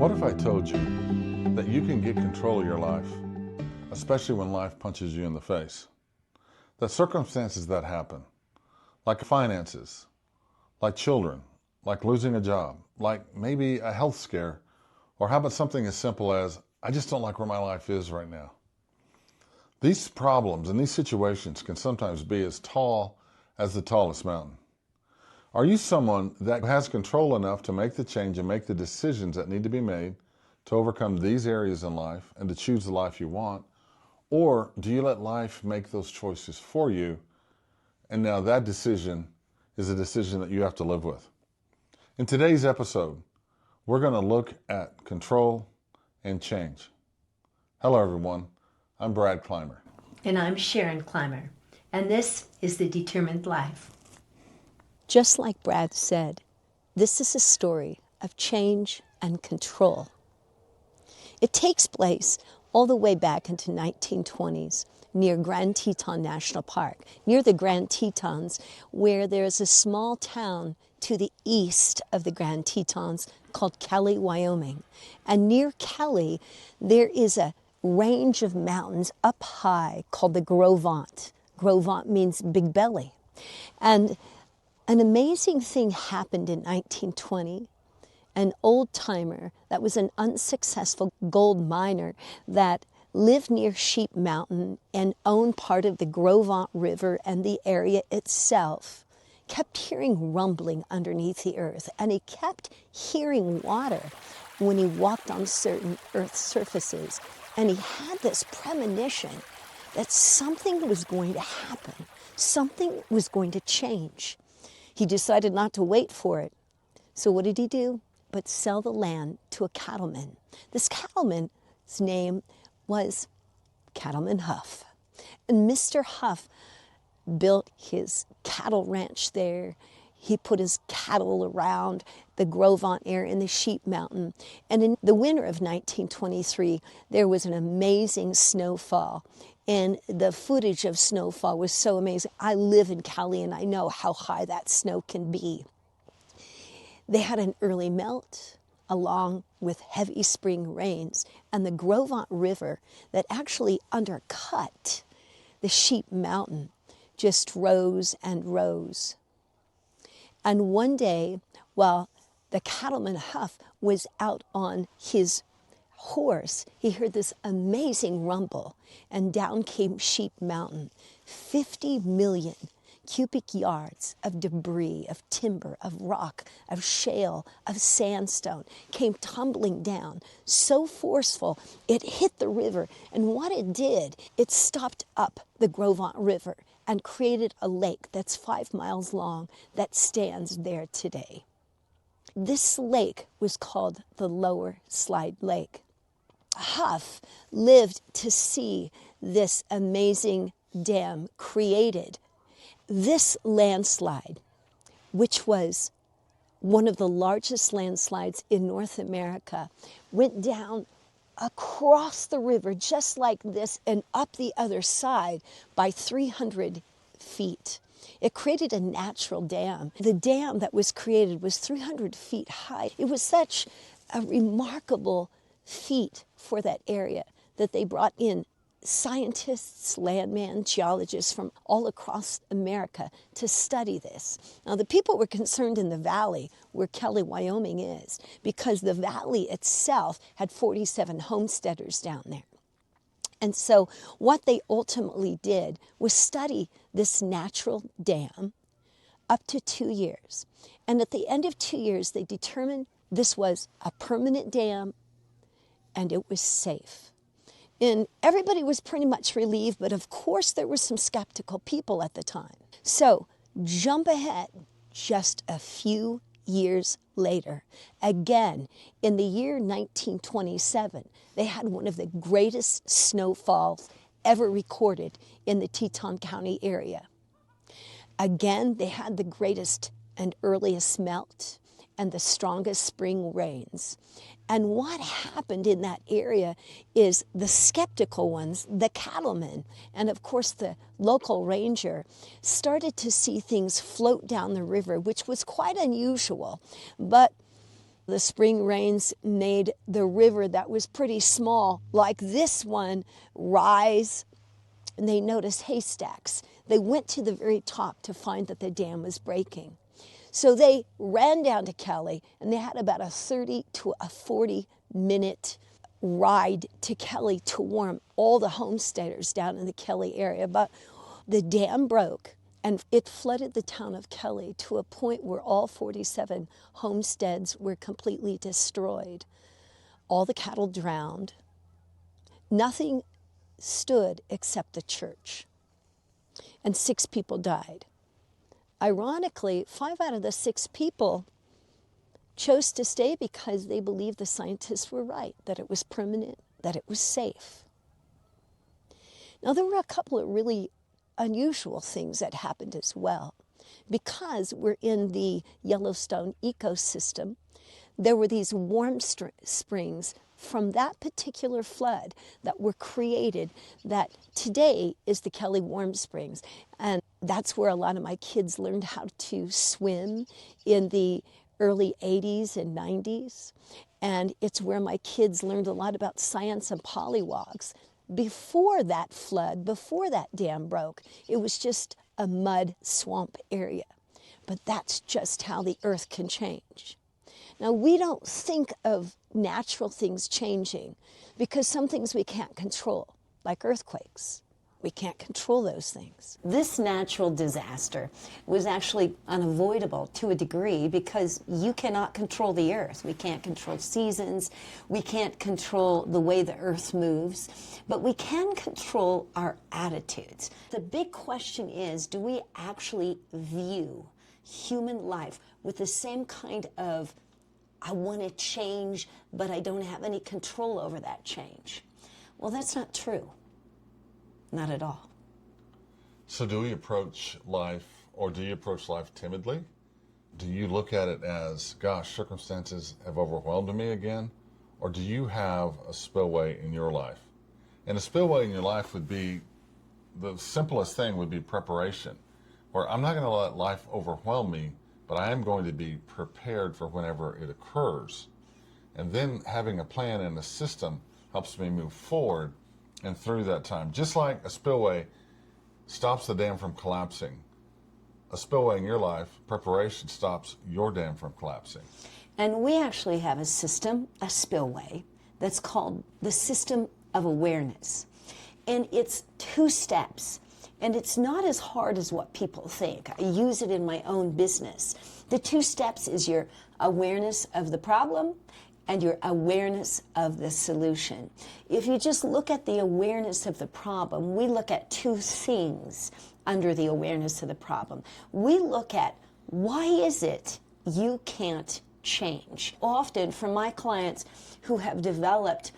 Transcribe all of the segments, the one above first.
What if I told you that you can get control of your life, especially when life punches you in the face? That circumstances that happen, like finances, like children, like losing a job, like maybe a health scare, or how about something as simple as, I just don't like where my life is right now. These problems and these situations can sometimes be as tall as the tallest mountain. Are you someone that has control enough to make the change and make the decisions that need to be made to overcome these areas in life and to choose the life you want? Or do you let life make those choices for you, and now that decision is a decision that you have to live with? In today's episode, we're going to look at control and change. Hello, everyone. I'm Brad Climer. And I'm Sharon Climer. And this is The Determined Life. Just like Brad said, this is a story of change and control. It takes place all the way back into 1920s near Grand Teton National Park, near the Grand Tetons, where there's a small town to the east of the Grand Tetons called Kelly, Wyoming. And near Kelly, there is a range of mountains up high called the Gros Ventre. Gros Ventre means big belly. And an amazing thing happened in 1920. An old-timer that was an unsuccessful gold miner that lived near Sheep Mountain and owned part of the Gros Ventre River and the area itself kept hearing rumbling underneath the earth, and he kept hearing water when he walked on certain earth surfaces. And he had this premonition that something was going to happen, something was going to change. He decided not to wait for it. So what did he do? But sell the land to a cattleman. This cattleman's name was Cattleman Huff. And Mr. Huff built his cattle ranch there. He put his cattle around the Gros Ventre area in the Sheep Mountain. And in the winter of 1923, there was an amazing snowfall. And the footage of snowfall was so amazing. I live in Cali and I know how high that snow can be. They had an early melt along with heavy spring rains, and the Gros Ventre River that actually undercut the Sheep Mountain just rose and rose. And one day, while the cattleman Huff was out on his horse, he heard this amazing rumble, and down came Sheep Mountain. 50 million cubic yards of debris, of timber, of rock, of shale, of sandstone came tumbling down, so forceful it hit the river. And what it did, it stopped up the Gros Ventre River and created a lake that's 5 miles long that stands there today. This lake was called the Lower Slide Lake. Huff lived to see this amazing dam created. This landslide, which was one of the largest landslides in North America, went down across the river just like this and up the other side by 300 feet. It created a natural dam. The dam that was created was 300 feet high. It was such a remarkable feat for that area that they brought in scientists, landmen, geologists from all across America to study this. Now, the people were concerned in the valley where Kelly, Wyoming is, because the valley itself had 47 homesteaders down there. And so what they ultimately did was study this natural dam up to 2 years. And at the end of 2 years, they determined this was a permanent dam and it was safe. And everybody was pretty much relieved, but of course there were some skeptical people at the time. So jump ahead just a few years later. Again, in the year 1927, they had one of the greatest snowfalls ever recorded in the Teton County area. Again, they had the greatest and earliest melt and the strongest spring rains. And what happened in that area is the skeptical ones, the cattlemen, and of course the local ranger, started to see things float down the river, which was quite unusual. But The spring rains made the river that was pretty small, like this one, rise, and they noticed haystacks. They went to the very top to find that the dam was breaking. So they ran down to Kelly, and they had about a 30 to a 40-minute ride to Kelly to warm all the homesteaders down in the Kelly area. But the dam broke, and it flooded the town of Kelly to a point where all 47 homesteads were completely destroyed. All the cattle drowned. Nothing stood except the church. And 6 people died. Ironically, 5 out of the 6 people chose to stay because they believed the scientists were right, that it was permanent, that it was safe. Now, there were a couple of really unusual things that happened as well. Because we're in the Yellowstone ecosystem, there were these warm springs from that particular flood that were created that today is the Kelly Warm Springs. And that's where a lot of my kids learned how to swim in the early 80s and 90s. And it's where my kids learned a lot about science and polywogs. Before that flood, before that dam broke, it was just a mud swamp area. But that's just how the earth can change. Now, we don't think of natural things changing because some things we can't control, like earthquakes. We can't control those things. This natural disaster was actually unavoidable to a degree because you cannot control the earth. We can't control seasons. We can't control the way the earth moves, but we can control our attitudes. The big question is, do we actually view human life with the same kind of, I want to change, but I don't have any control over that change? Well, that's not true. Not at all. So do we approach life, or do you approach life timidly? Do you look at it as, gosh, circumstances have overwhelmed me again? Or do you have a spillway in your life? And a spillway in your life would be, the simplest thing would be preparation, where I'm not going to let life overwhelm me, but I am going to be prepared for whenever it occurs. And then having a plan and a system helps me move forward and through that time. Just like a spillway stops the dam from collapsing, a spillway in your life, preparation stops your dam from collapsing. And we actually have a system, a spillway, that's called the system of awareness. And it's 2 steps. And it's not as hard as what people think. I use it in my own business. The 2 steps is your awareness of the problem and your awareness of the solution. If you just look at the awareness of the problem, we look at 2 things under the awareness of the problem. We look at, why is it you can't change? Often for my clients who have developed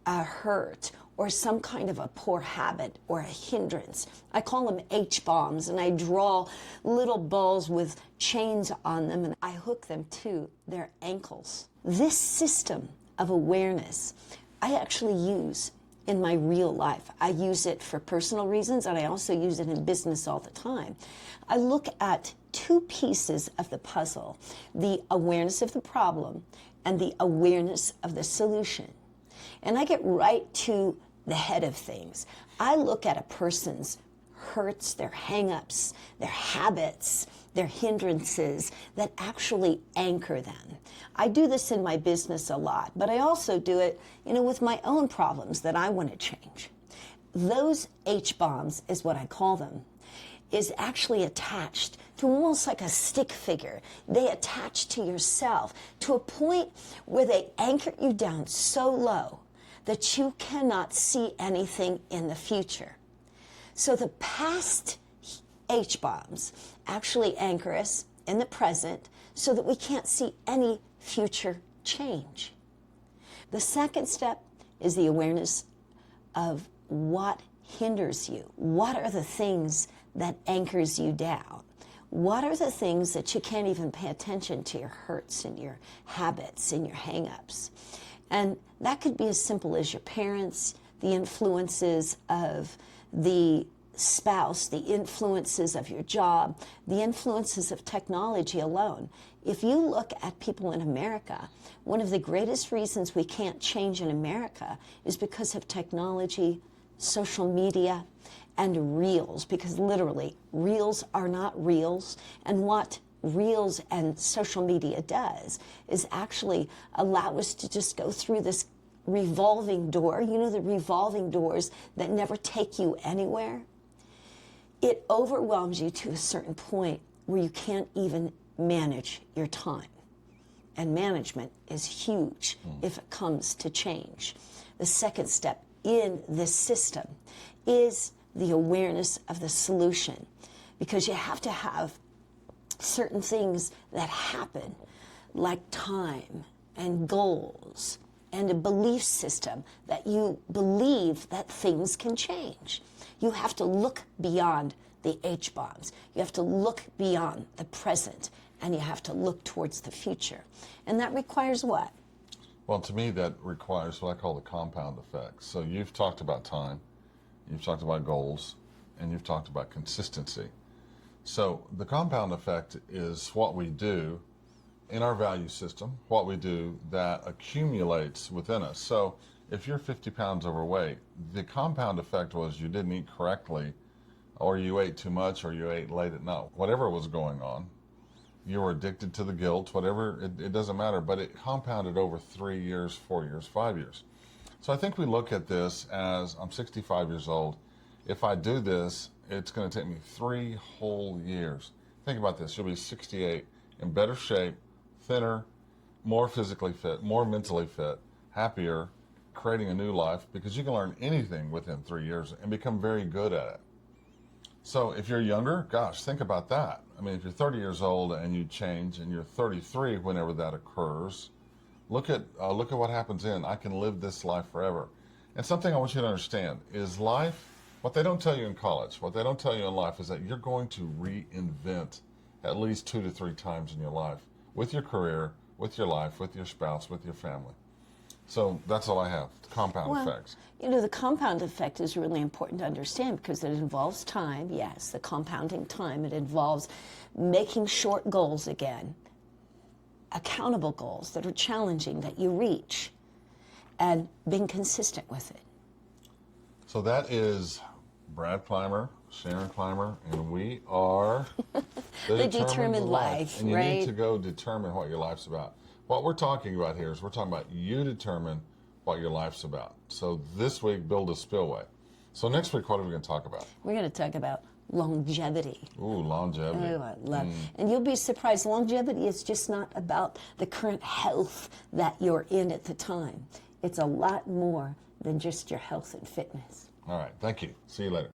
a hurt or some kind of a poor habit or a hindrance, I call them H-bombs, and I draw little balls with chains on them and I hook them to their ankles. This system of awareness I actually use in my real life. I use it for personal reasons, and I also use it in business all the time. I look at 2 pieces of the puzzle, the awareness of the problem and the awareness of the solution. And I get right to the head of things. I look at a person's hurts, their hang-ups, their habits, their hindrances that actually anchor them. I do this in my business a lot, but I also do it, with my own problems that I want to change. Those H-bombs is what I call them, is actually attached to almost like a stick figure. They attach to yourself to a point where they anchor you down so low that you cannot see anything in the future. So the past H-bombs actually anchor us in the present so that we can't see any future change. The second step is the awareness of what hinders you. What are the things that anchors you down? What are the things that you can't even pay attention to, your hurts and your habits and your hang-ups? And that could be as simple as your parents, the influences of the spouse, the influences of your job, the influences of technology alone. If you look at people in America, one of the greatest reasons we can't change in America is because of technology, social media, and reels, because literally, reels are not reels. And what reels and social media does is actually allow us to just go through this revolving door. You know, the revolving doors that never take you anywhere? It overwhelms you to a certain point where you can't even manage your time. And management is huge if it comes to change. The second step in this system is the awareness of the solution, because you have to have certain things that happen, like time and goals and a belief system that you believe that things can change. You have to look beyond the H-bombs. You have to look beyond the present, and you have to look towards the future. And that requires what? Well, to me, that requires what I call the compound effect. So you've talked about time, you've talked about goals, and you've talked about consistency. So the compound effect is what we do in our value system, what we do that accumulates within us. So if you're 50 pounds overweight, the compound effect was you didn't eat correctly, or you ate too much, or you ate late at night. Whatever was going on, you were addicted to the guilt, whatever, it doesn't matter, but it compounded over 3 years, 4 years, 5 years. So I think we look at this as, I'm 65 years old. If I do this, it's going to take me 3 whole years. Think about this. You'll be 68, in better shape, thinner, more physically fit, more mentally fit, happier, creating a new life, because you can learn anything within 3 years and become very good at it. So if you're younger, gosh, think about that. I mean, if you're 30 years old and you change, and you're 33 whenever that occurs, look at what happens in, I can live this life forever. And something I want you to understand is life, what they don't tell you in college, what they don't tell you in life is that you're going to reinvent at least 2 to 3 times in your life, with your career, with your life, with your spouse, with your family. So that's all I have, compound effects. You know, the compound effect is really important to understand because it involves time, yes, the compounding time. It involves making short goals again, accountable goals that are challenging, that you reach, and being consistent with it. So that is Brad Climer, Sharon Climer, and we are The Determined Life, and you right? need to go determine what your life's about. What we're talking about here is we're talking about you determine what your life's about. So this week, build a spillway. So next week, what are we going to talk about? We're going to talk about longevity. Ooh, longevity. Oh, I love it. And you'll be surprised, longevity is just not about the current health that you're in at the time. It's a lot more than just your health and fitness. All right, thank you. See you later.